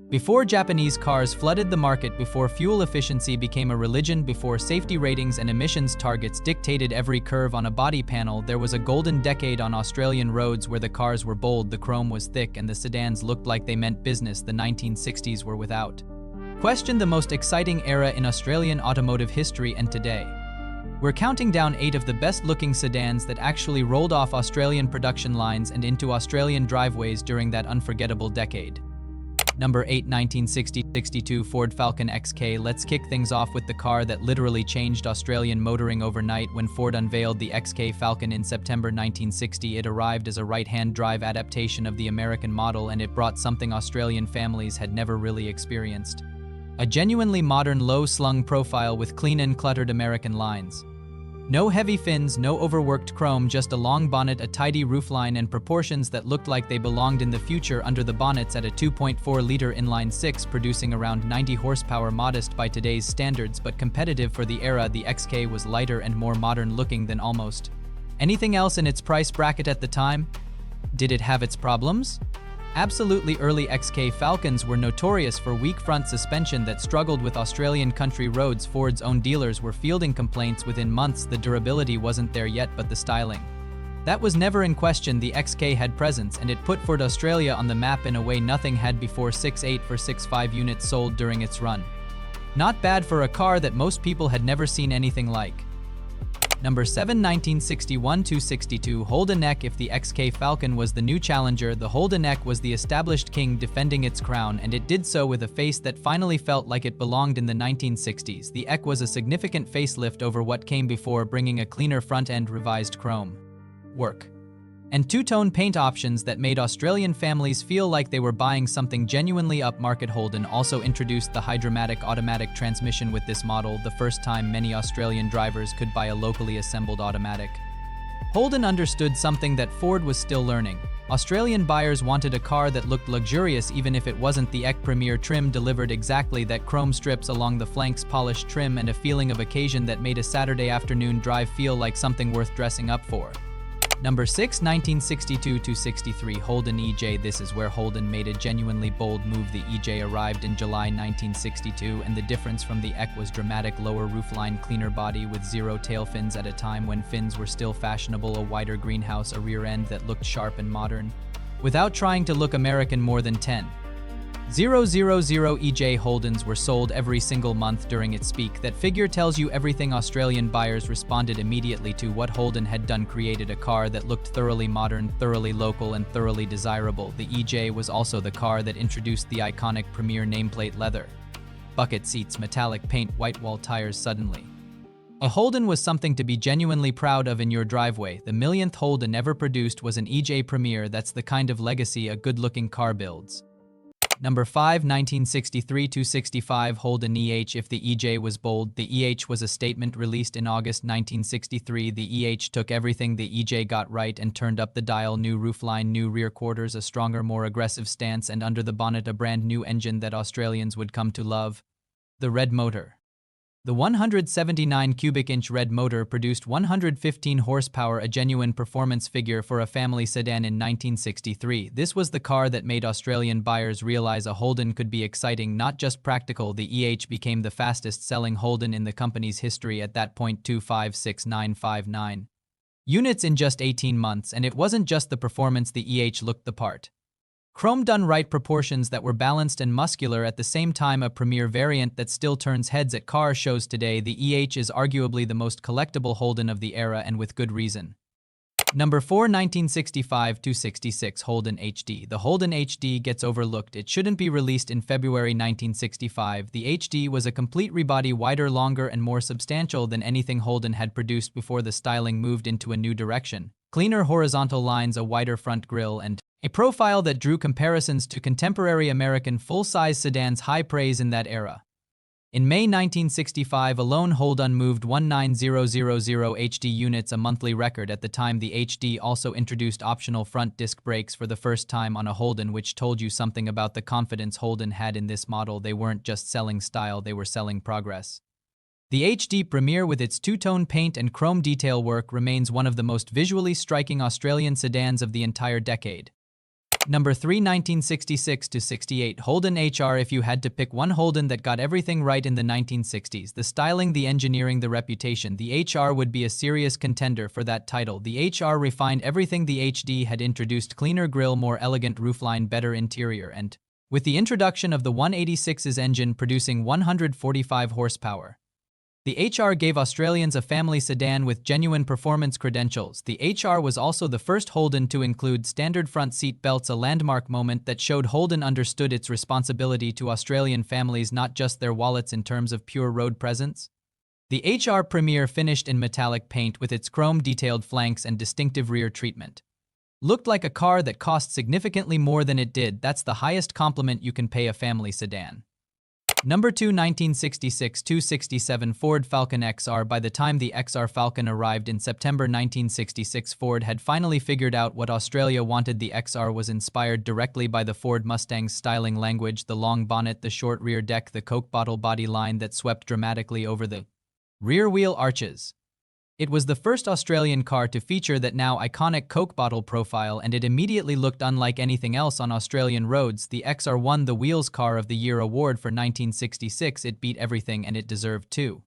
Before Japanese cars flooded the market, before fuel efficiency became a religion, before safety ratings and emissions targets dictated every curve on a body panel, there was a golden decade on Australian roads where the cars were bold, the chrome was thick, and the sedans looked like they meant business. The 1960s were without question the most exciting era in Australian automotive history, and today, we're counting down 8 of the best-looking sedans that actually rolled off Australian production lines and into Australian driveways during that unforgettable decade. Number 8, 1960-62 Ford Falcon XK. Let's kick things off with the car that literally changed Australian motoring overnight. When Ford unveiled the XK Falcon in September 1960, it arrived as a right-hand drive adaptation of the American model, and it brought something Australian families had never really experienced: a genuinely modern, low-slung profile with clean and cluttered American lines. No heavy fins, no overworked chrome, just a long bonnet, a tidy roofline, and proportions that looked like they belonged in the future under the bonnets at a 2.4-liter inline-six, producing around 90 horsepower. Modest by today's standards, but competitive for the era, the XK was lighter and more modern-looking than almost anything else in its price bracket at the time. Did it have its problems? Absolutely. Early XK Falcons were notorious for weak front suspension that struggled with Australian country roads. Ford's own dealers were fielding complaints within months. The durability wasn't there yet, but the styling, that was never in question. The XK had presence, and it put Ford Australia on the map in a way nothing had before. 6.8 for 6.5 units sold during its run. Not bad for a car that most people had never seen anything like. Number 7, 1961-62 Holden Eck. If the XK Falcon was the new challenger, the Holden Eck was the established king defending its crown, and it did so with a face that finally felt like it belonged in the 1960s. The Eck was a significant facelift over what came before, bringing a cleaner front end, revised chrome work, and two-tone paint options that made Australian families feel like they were buying something genuinely upmarket. Holden also introduced the Hydra-matic automatic transmission with this model, the first time many Australian drivers could buy a locally assembled automatic. Holden understood something that Ford was still learning. Australian buyers wanted a car that looked luxurious even if it wasn't. The Eck Premier trim delivered exactly that: chrome strips along the flanks, polished trim, and a feeling of occasion that made a Saturday afternoon drive feel like something worth dressing up for. Number 6, 1962-63 Holden EJ. This is where Holden made a genuinely bold move. The EJ arrived in July 1962, and the difference from the Eck was dramatic: lower roofline, cleaner body with 0 tail fins at a time when fins were still fashionable, a wider greenhouse, a rear end that looked sharp and modern without trying to look American. More than 10,000 EJ Holdens were sold every single month during its peak. That figure tells you everything. Australian buyers responded immediately to what Holden had done: created a car that looked thoroughly modern, thoroughly local, and thoroughly desirable. The EJ was also the car that introduced the iconic Premier nameplate: leather bucket seats, metallic paint, white wall tires. Suddenly, a Holden was something to be genuinely proud of in your driveway. The millionth Holden ever produced was an EJ Premier. That's the kind of legacy a good-looking car builds. Number 5, 1963-65 Holden EH. If the EJ was bold, the EH was a statement. Released in August 1963, the EH took everything the EJ got right and turned up the dial: new roofline, new rear quarters, a stronger, more aggressive stance, and under the bonnet a brand new engine that Australians would come to love: the red motor. The 179 cubic inch red motor produced 115 horsepower, a genuine performance figure for a family sedan in 1963. This was the car that made Australian buyers realize a Holden could be exciting, not just practical. The EH became the fastest selling Holden in the company's history at that point: 256,959 units in just 18 months. And it wasn't just the performance, the EH looked the part. Chrome done right, proportions that were balanced and muscular at the same time, a Premier variant that still turns heads at car shows today. The EH is arguably the most collectible Holden of the era, and with good reason. Number 4, 1965-66 Holden HD. The Holden HD gets overlooked. It shouldn't be released in February 1965. The HD was a complete rebody, wider, longer, and more substantial than anything Holden had produced before. The styling moved into a new direction: cleaner horizontal lines, a wider front grille, and a profile that drew comparisons to contemporary American full-size sedans. High praise in that era. In May 1965 alone, Holden moved 19,000 HD units, a monthly record at the time. The HD also introduced optional front disc brakes for the first time on a Holden, which told you something about the confidence Holden had in this model. They weren't just selling style, they were selling progress. The HD Premier, with its two-tone paint and chrome detail work, remains one of the most visually striking Australian sedans of the entire decade. Number 3, 1966 to 68, Holden HR. If you had to pick one Holden that got everything right in the 1960s, the styling, the engineering, the reputation, the HR would be a serious contender for that title. The HR refined everything. The HD had introduced cleaner grille, more elegant roofline, better interior, and with the introduction of the 186's engine producing 145 horsepower, the HR gave Australians a family sedan with genuine performance credentials. The HR was also the first Holden to include standard front seat belts, a landmark moment that showed Holden understood its responsibility to Australian families, not just their wallets, in terms of pure road presence. The HR Premier, finished in metallic paint with its chrome-detailed flanks and distinctive rear treatment, looked like a car that cost significantly more than it did. That's the highest compliment you can pay a family sedan. Number 2, 1966 to 67, Ford Falcon XR. By the time the XR Falcon arrived in September 1966, Ford had finally figured out what Australia wanted. The XR was inspired directly by the Ford Mustang's styling language: the long bonnet, the short rear deck, the Coke bottle body line that swept dramatically over the rear wheel arches. It was the first Australian car to feature that now iconic Coke bottle profile, and it immediately looked unlike anything else on Australian roads. The XR won the Wheels Car of the Year award for 1966. It beat everything, and it deserved to.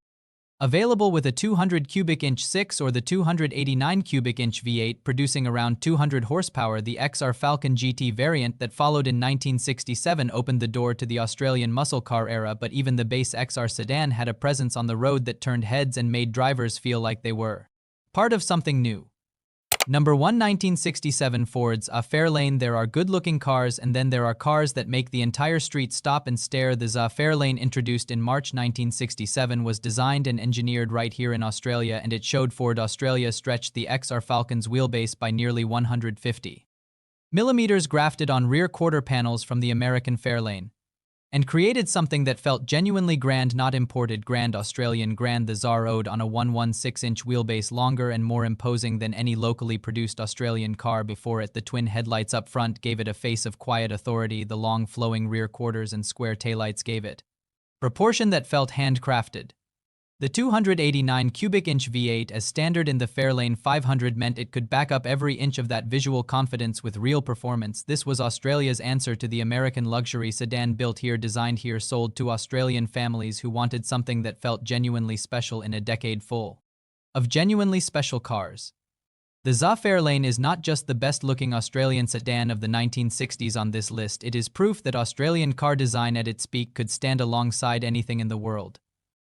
Available with a 200 cubic inch 6 or the 289 cubic inch V8 producing around 200 horsepower, the XR Falcon GT variant that followed in 1967 opened the door to the Australian muscle car era, but even the base XR sedan had a presence on the road that turned heads and made drivers feel like they were part of something new. Number 1, 1967, Ford's Fairlane. There are good-looking cars, and then there are cars that make the entire street stop and stare. The Fairlane, introduced in March 1967, was designed and engineered right here in Australia, and it showed Ford Australia stretched the XR Falcon's wheelbase by nearly 150 millimeters, grafted on rear quarter panels from the American Fairlane, and created something that felt genuinely grand, not imported. Grand Australian Grand. The ZAR ode on a 116-inch wheelbase, longer and more imposing than any locally produced Australian car before it. The twin headlights up front gave it a face of quiet authority. The long flowing rear quarters and square taillights gave it proportion that felt handcrafted. The 289 cubic inch V8, as standard in the Fairlane 500, meant it could back up every inch of that visual confidence with real performance. This was Australia's answer to the American luxury sedan: built here, designed here, sold to Australian families who wanted something that felt genuinely special in a decade full of genuinely special cars. The Fairlane is not just the best-looking Australian sedan of the 1960s on this list, it is proof that Australian car design at its peak could stand alongside anything in the world.